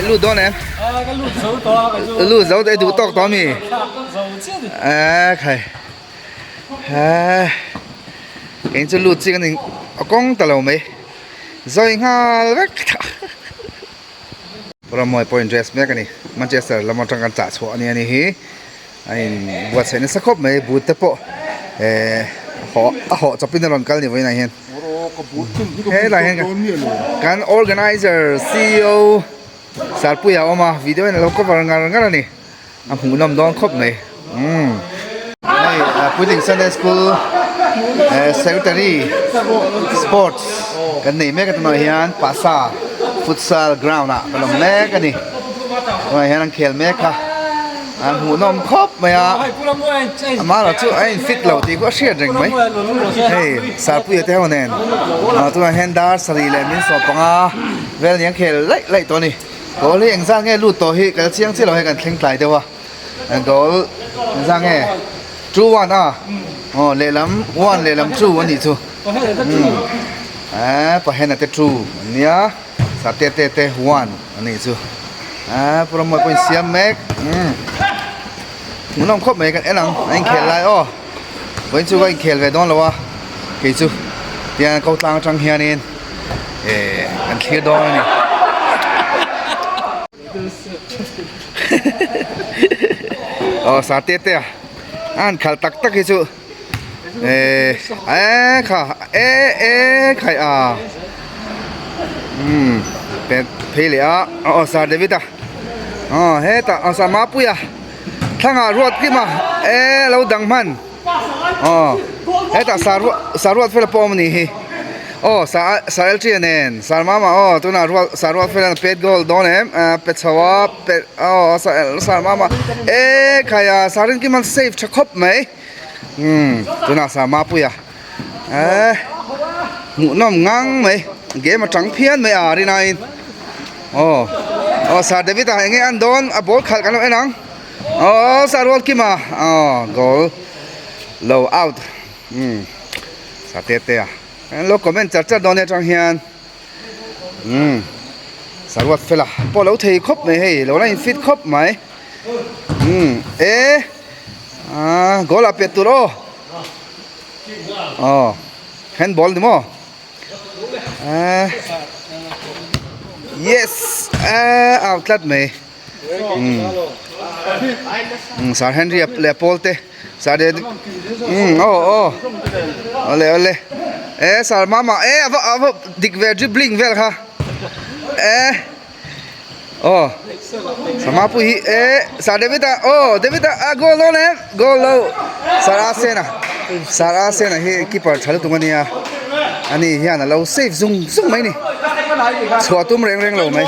路多呢？个路走多，个路走得都到米。係。跟住路這個你講得了未？所以我เราไม่พอ interest แม่กันนี่มันจะเสร็จแล้วมันต้องการจ่ายชัวร์นี่ฮีไอ้บวชเสร็จนี่สักครบไหมบูตเตปhọจะเป็นอะไรกันนี่ไว้ไหนเห็นเฮ้ยไหนเห็นกัน organizer CEO สารปุยเอามาวิดีโอนี่เราก็วางงานนี่หูน้ำดอนครบไหมไอ้ผู้หญิง Sunday School Secretary Sports กันนี่แม่กันตัวนี้ฮันภาษาฟุตซอลกราวน์น่ะไปลงแม่กันนี่ว่าเห็นนังเขียนแม่ค่ะหูนมครบไหมอ่ะมาแล้วจู่ไอ้ฟิตเราตีก็เชียร์จริงไหมเฮ้ยสารพูดเท่านั้นตัวเห็นดาร์สลีเลมินสอบปังเวลยังเขียนไล่ตัวนี้ก็เลยยังสร้างไงรูดตัวฮีกันเชียงที่เราให้กันแข่งไกลเดียวก็ยังสร้างไงจู่วันเลลัมวันเลลัมจู่วันนี้จู่พอเห็นนั่นจู่เนี่ยสาเตวันอันนี้จู่พวกเราไม่เป็นเสียแม็กมันน้องครบไหมกันเอ็นังไอ้เขียนไรวันจู่ก็ไอ้เขียนไปโดนแล้ววะกี่จู่เดี๋ยวเขาตั้งจังเฮียนี่กันเขียนโดนนี่สาเตอันขัดตักกี่จู่ค่ะใครเป็นพี่เลยสาเดวิดเฮ้ยแต่สามาปุยทั้งรวดขึ้นมาเราดังมันเฮ้ยแต่สารวดเฟลปอมนี่สาเอลจีเนนสารมาตัวน่ะสารวดเฟลเป็ดโกลโดนเป็ดสวาเป็ดสารมาใครสารินกิมันเซฟชักคบไหมตัวน่ะสามาปุยหมูน้ำงังไหมเกมมาจังเพี้ยนไหมดีนายสาเดวิดเงี้ยอันโดนบอลขัดกันแล้วไอ้นังสารวัตรกี่มาโกลโลเอาท์สาเตะแล้วก็เป็นจัดโดนเนี่ยจังเฮียนสารวัตรเฟล่าพอเราเทครบไหมเฮ้ยเราได้ฟิตครบไหมโกลาเป็ดตัวโรแฮนด์บอลดิโมyes outlet me sar henry le polte sar de ole sar mama ava dik ver dribbling vel ha sama pu hi sar devita goal lo ne goal lo sar asena hi keeper chalu tumania ani hian lo save zung mai ni chua tum reng lo mai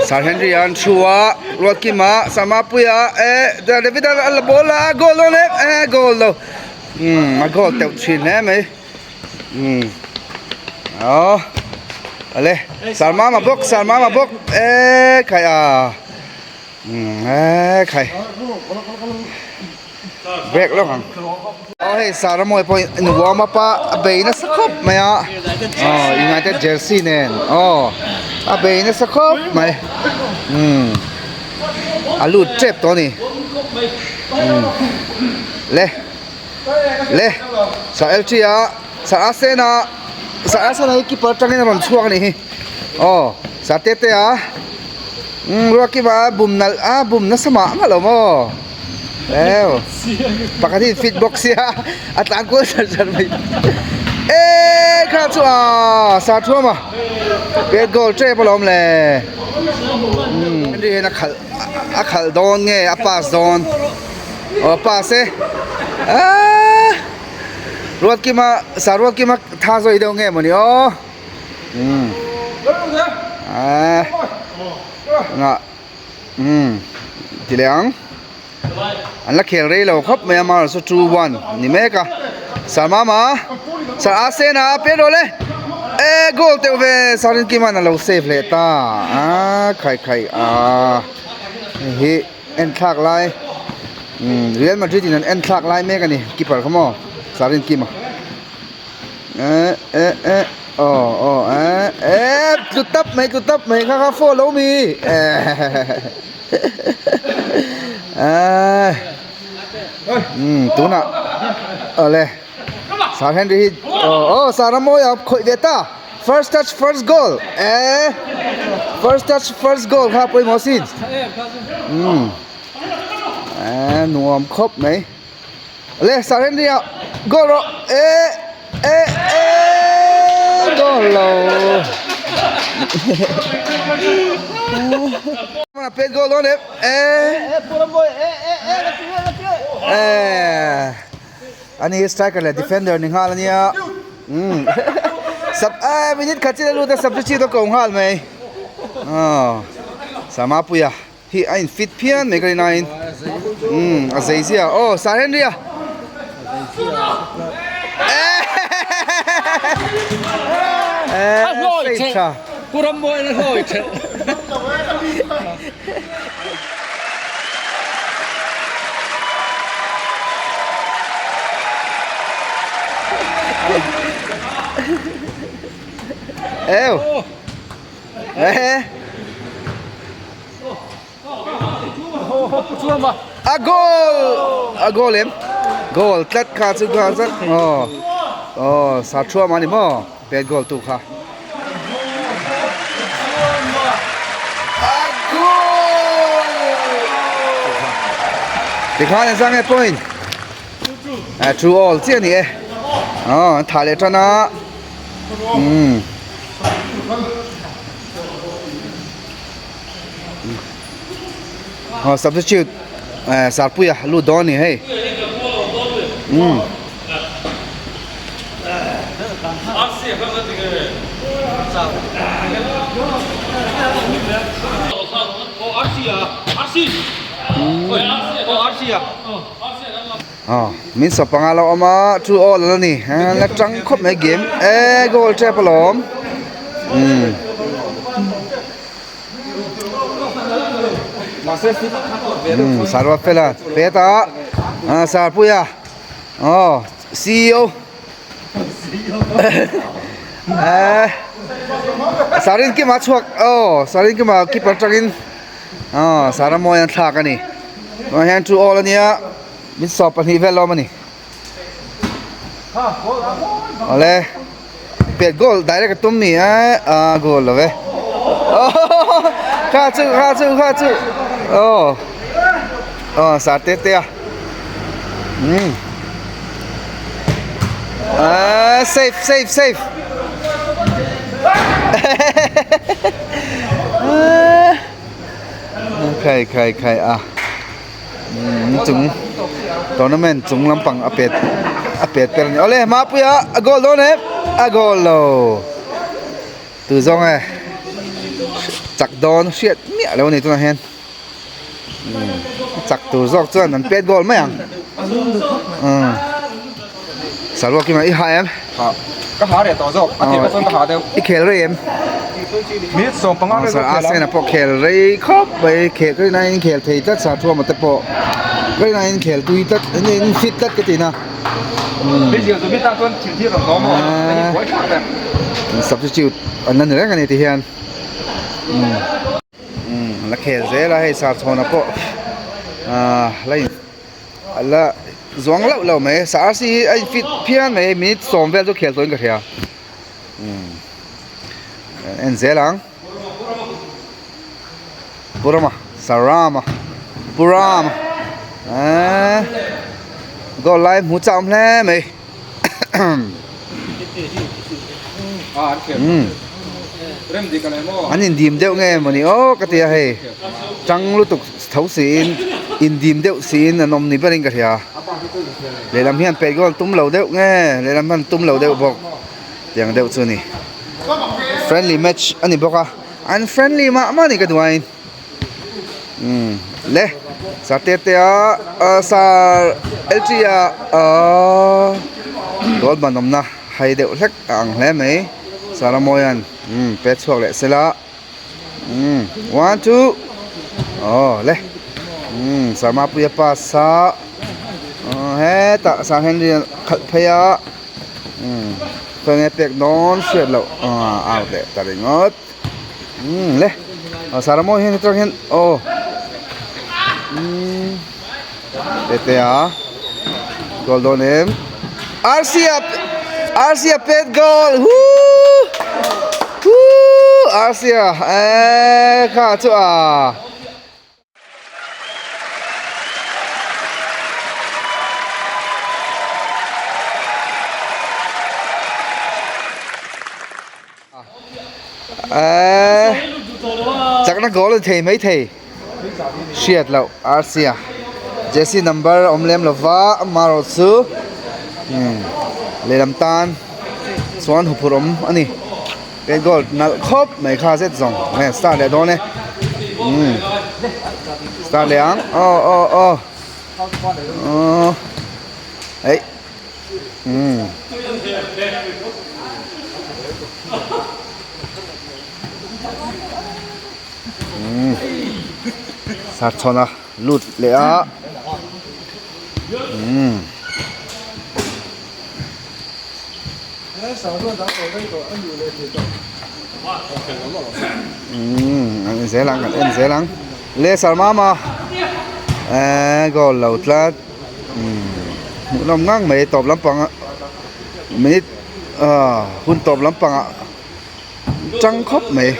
sar henry an chua roki ma sama puya david al bola goal lo ne goal lo ma goal teu chin ne mai ale sar mama bok khai khai break แล้วครับเฮ้ยสารมวยพอหนูว่ามาปะเบย์น่ะสักครบไหมUnited Jersey เนี่ยเบย์น่ะสักครบไหมลูดเจ็บตัวนี้เล่สาเอลจีสาอาเซน่ะกี่ปัจจัยในวันช่วงนี้สาเตรัวกี่มาบุมน่ะสมองเหรอมั้งแล้วปกติฟิตบ็อกซี่อัตรากูจะไม่ข้าชัวสาชัวมาเป็นโกลเจ็บลมเลยนี่นักขัดโดนไงปาสโดนปาสรวดกี่มาสารวดกี่มาท่าสวยเดียวไงมันนี่ทีเดียวอันละเขียนเรื่องเราครับไม่มาสุดทูวันนี่แม่กะสามมาสาอาเซนะเปียโดเลยโกลเตวเวสารินกิมันเราเซฟเลยตาใครเฮ้เอ็นทักไลเรียนมาดริดนั่นเอ็นทักไลแม่กันนี่กีเปอร์เขามั้งสารินกิมา Good top mày khá follow me tú nè lê Sar Henry Saramoya khoi veta first touch first goal first touch first goal kha poi mosin nuam khop mày lê Sar Henry goal ro goal lo mana pet goal on it ani striker le defender ning hal ania sab minute khachile lu ta substitute to kong hal mai sama puya hi ain fit pian me kali nine azaizia Sar Henry Kurambo en hoit. A goal em goal tlat kha chu kha zak sa chua mani mo pet goal tu kha Dekha ne sang point true all chia ni tha le tana substitute Sarpuya lu don ni hey min sa pangalo ama true all la ni la tang khop mai game goal trap alom sarwa pela peta Sarpuya CEO Sarin ki ma chuak Sarin ki ma keeper tangin Saramoyan thak ani no hand to all ania min sop ani velom ani ole pet goal direct tum ni goal love kha chu sa te safe khai chung tournament chung lampang apet per ni ole ma puya a goal lo ne a goal lo tu zong chak don shit mia lo ni tu na hen chak tu zok chuan an pet goal mai ang sarwa ki ma I ha emก็หาเดี๋ยวต่อจบอาทิตย์ละส่วนก็หาเดี๋ยว I khel re em มีส่งปังอ้อ sa asen a po khel re khop bai khel kai nai khel thei tat sa thua ma te po kai nai khel tui tat in fit tat ka ti na มีเดียวจะมีตาส่วนชิ้นที่เราล้อมเอาไว้ข้างแบบ substitute อันนั้นแหละกันนี่ที่เฮียนla khel ze la hai sa thona po lai la zong lau mai sa si ai fit pian mai mi som vel to khel ton ka thia en zelang Burama go live mu cham hle mai เริ่มดีกันเลยมั้ง an in dim deuh nge mani ka tia he chang lu tuk thau sin in dim deuh sin anom ni baring ka thia le lam hian pe gol tum lo deuh nge le lam han tum lo deuh bok tiang deuh chu ni friendly match ani boka unfriendly ma ni ka duain le sa te sa eltria gol banom na hai deuh hlek ang hle mai Saramoyan pet chuak le sela 1 2 le Sarma puya pasa he ta Sar Henry khal phaya Phang pek non shit lo out le ta ngot le saramo hen tra hen Tetea Golden M Arcia pet goal Arcia kha chu chắc nó goal thầy mấy thầy shit lo Arcia Jesse number omlem lova Marosu Lelam tan Swan hupurom ani cái goal nal khop mai kha set zong ne start le don ne start le ang ấy sát chona lụt lệ á anh dễ lắng lê salma mà goal lẩu tlat một năm ngang mấy top lắm bằng mấy hun top lắm bằng trăng khóc mấy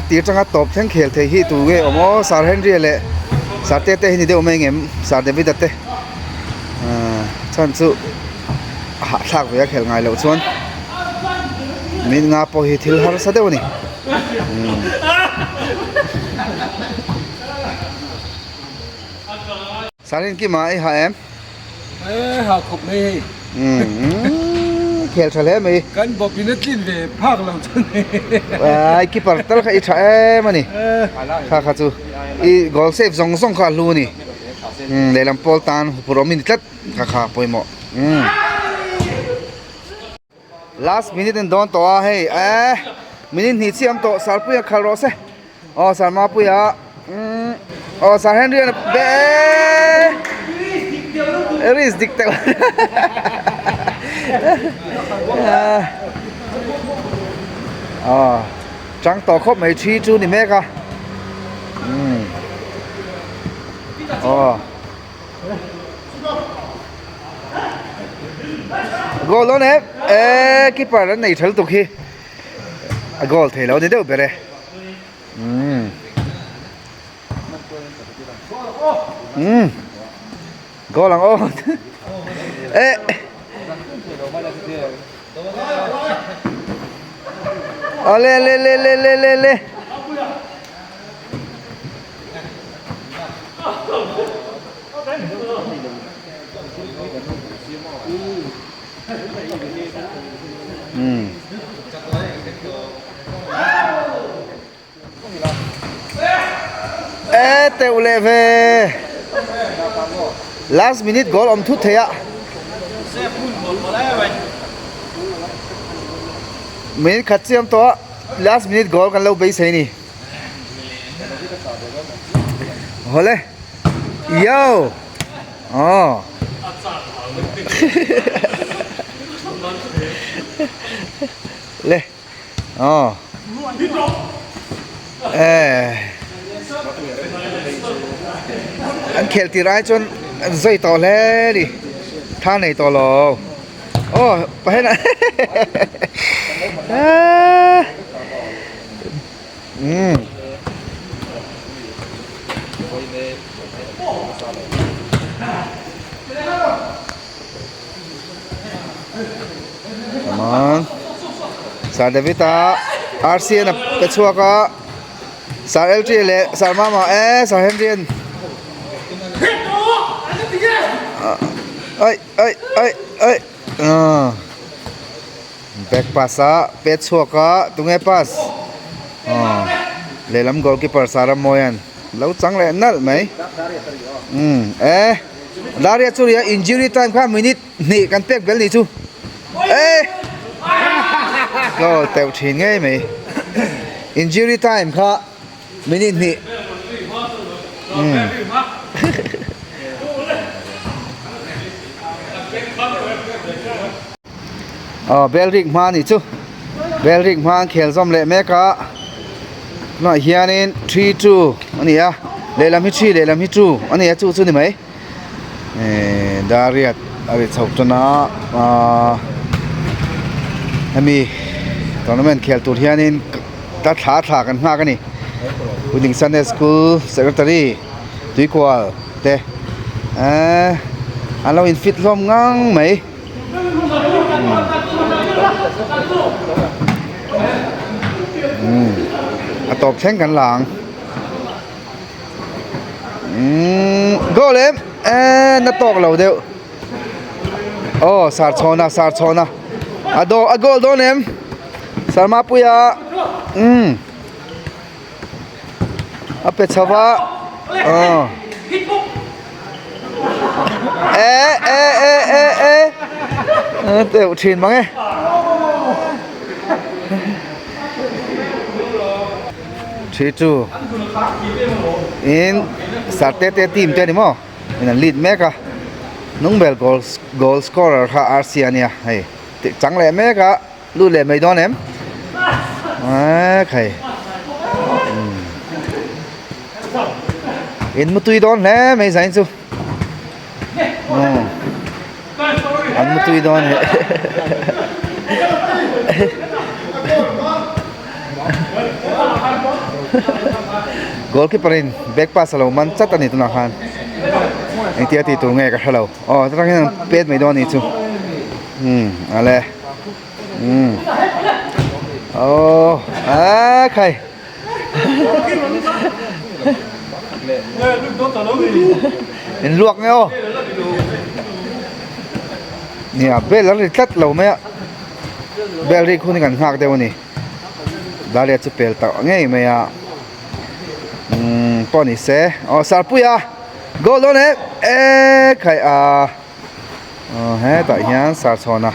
tir changa top thang khel the hi tu ge omo sar henry le sar te ni de omeng em sar de bit te chan chu ha thak ve khel ngai lo chuan min nga po hi thil har sa de ni sarin ki mai ha em ha khop me khel thale mai kan bo pinatlin ve phak lo chun ki par tal kha i tha em ani kha chu i goal save zong kha lu ni lelam pol tan puromin tlat kha poimo last minute and don to hey minute ni chiam to sarpuya khalo se sarma puya sar henry be eris dikte trắng to khóc mấy chi chu ni mẹ cả goal luôn em keeper này thල් tục khi goal thấy lâu đến đâu vậy goal lang le teu le ve last minute goal om thut thea minute khat chiam to last minute goal kan lo be sei ni hole yo le anh khel ti rai chon zoi to le đi tha nei to lo pa he na come on Sar Devita RC na pechua ka Sar LT le Sar Mama Sar Henry ai back pass pechua ka tungai pass le lam goalkeeper Saram Moyan lâu trắng le nal mai Daria churia injury time kha minute ni kan pek bel ni chu goal teu thin ngai mai injury time ค่ะมินินี่เบลริกมานี่จูเบลริกมาเขลซอมเลเมกะน่ะเฮียนิน3-2อันนี้อ่ะเลลามิ3เลลามิ2อันนี้จูนี่มั้ยดาริยัตอะไรชอบตัวน่ะมีตอนนั้นเขลตัวเฮียนินตัดขากันมากันนี่ผู้หญิงซันเดย์สคูลเซกเรตารีตุยกวาลเตอันเราอินฟิตร่วมงังไหมตบแข่งกันหลังโกเลมนัดตอกเราเดียวโอ้สาร์ชอนะอะโกลโดนเอ็มสาร์มาปุยะอะเป็ดชาวะเดี๋ยวชินมั้งไง3-2 in started team เตนี่มั้งนั่นลีดแม็กอะน้องเบลgoal scorer ค่ะ RC เนี่ยเฮ้ยจังเลยแม็กอะรู้เลยไม่โดนเอ็มใครอินมุตุยโดนแล้วไม่ใช่ซูอันมุตุยโดนgoalkeeper in back pass เรามันจัดตันนี่ตัวนั้นไอ้ที่ตัวไงกันเราอ๋อตอนนี้เป็ดไม่โดนนี่ซูอะไรโอ้ใครเห็นลวกไงโอ้เนี่ยเบลล์ตัดเราไหมอะเบลล์คนนี้กันหักเดี๋ยวนี้ดาเลียจะเปลต่อไงไหมอะป้อนนี่เซ่อ๋อสารปุยอะโกลโดนใครเฮ้ต่อเฮียนสารชอนะ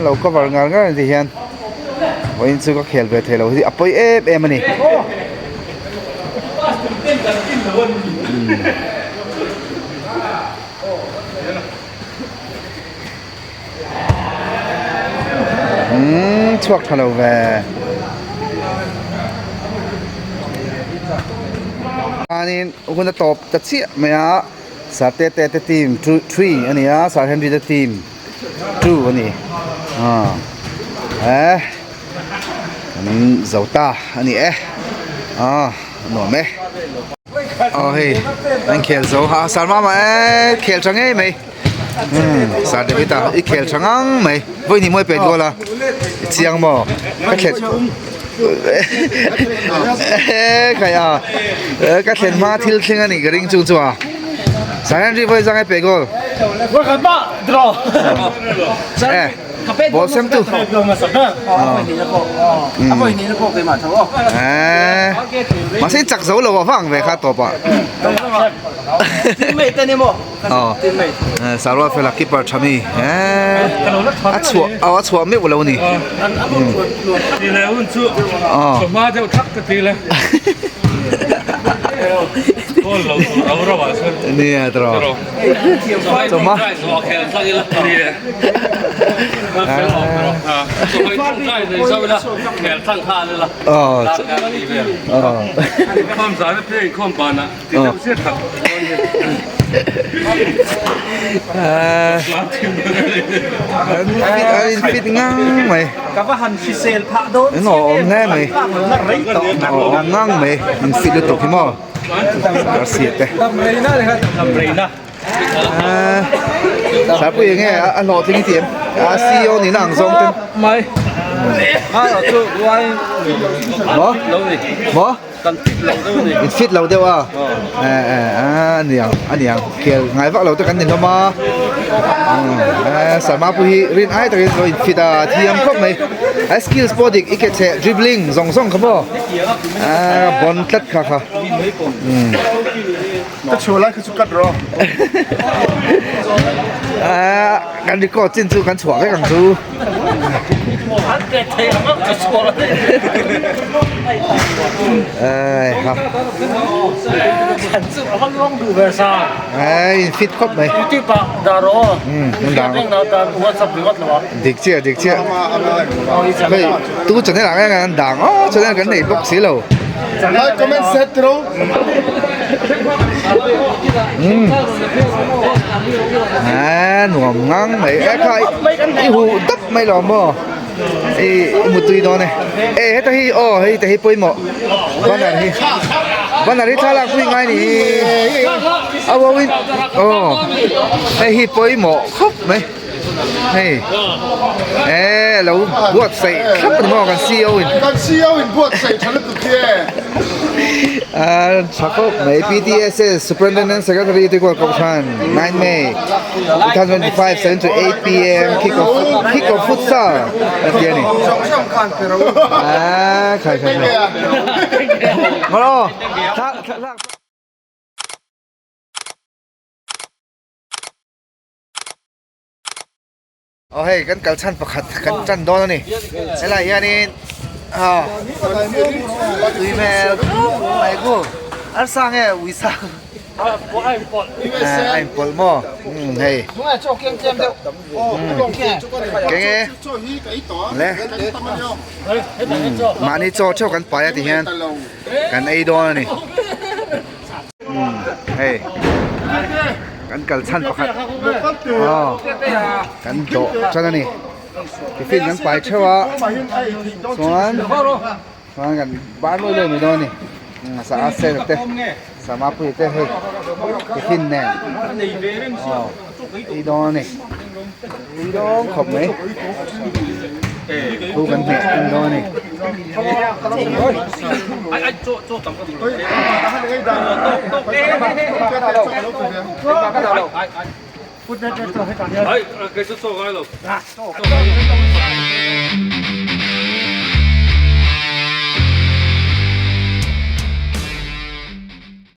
เราก็วางงานกันที่เฮียนวันนี้ก็เขลเบทเราที่อัปไปมันนี่ชวกทะเลาะอันนี้คุณจะตอบจะเชี่ยไหมฮะสาร์เตทีม3อันนี้ฮะสาร์เฮนรี่ทีม2อันนี้อันนี้เจ้าตาอันนี้หน่อไหมเฮ้ยนั่นเขลโซ่สาร์มาเขลจังไงไหมสาร์เดวิตาอีเขลจังไหมวันนี้ไม่เป็นกูละเชียงบ่ก็เขลใครก็เขลมาทิลซิงอันนี้ก็ริงจุงจัวสาร์เฮนรี่วันจังไงเป็นกูว่ากันบ้าดรอบอลเซมตูมาสิจักโซ่เราฟังไปครับตัวป่ะไม่เต้นนี่มั้งสารวัตรเฟลักกี้ปาร์ชามีชัวไม่หมดแล้วนี่ดีแล้วอุ่นชัวสมมาเจ้าทักกันดีเลยก็เราว่านี่ตรอสมมาแค่สักอีกแล้วดีเลยก็ใช่เลยชอบเวลาแขนตั้งท่าเลยล่ะรักกันดีเลยความสารเพื่อความปานะที่จะเสียถักฟิตงั้งไหมกับว่าหันฟิเซลพะโดนหน่อแน่ไหมงั้งไหมมันฟิตเลยตกที่หม้อเสียแต่ทำไรน่าเลยครับทำไรน่าสารพูดยังไงหล่อทิ้งเทียมซีโอนี่นั่งทรงตึ้งไม่เราช่วยบ่กันฟิตเราด้วยนี่ฟิตเราเดียวอันนี้เกี่ยวไงว่าเราจะกันหนึ่งก็มาสามารถพูดเรียนไอ้ตัวเราฟิตเทียมครบไหมสกิลสปอร์ตอีกแค่ดริบลิ่งส่งครับบ่บอลตัดค่ะก็ชัวร์แล้วคือสุกัดรอกันดีก็จิ้นสู้กันฉวกให้กันสู้ cái thầy nó cho xua rồi ครับ thật sự là không long đủ về sao ฟิตครบเลย cái bạc đà rô มันดัง nhưng nó ta cũng có sắp được rồi เด็กเชี่ยเฮ้ยตู้จนได้หลังงานดังอ๋อจนได้กันในบล็อกสีเหลา Like, comment, setro. หน่วมงังไหนใครอีหูตับไม่หลอมบ่ไอ้มุตุยดอนเนี่ยเฮ้ยตะฮีอ๋อเฮ้ยตะฮีป่วยหมอวันนั้นที่ท่าลักวิ่งไงนี่เอาบ่วิ่งอ๋อไอ้ฮีป่วยหมอครบไหมเฮ้ยเราบวชใส่ครับเป็นหมอกันซีโออิน Kan CEO in buat say chalut tu ke. Chakop may PTSS Superintendent Secretary to Corporation 9 May 2025 7 to 8 p.m. Kick-off futsal at the end. Khai. Malo. Oh hey, kan kalsan pakat kan chan don ni. Ela yanin email mai ko ar sang e wisa ai pol mo hey ke le mani cho cho kan pa ya ti hian kan ei don ni hey kan kalsan pakat kan do chan ni cái phim ngắn phải chơi à xoan gần bán lôi lên mới đó này sao xe được thế sao mà phụ thế hơi cái phim này đi đó này đi đó khổng mấy thu gần mẹ đi đó này anh chỗ tầm cái cái số cái rồi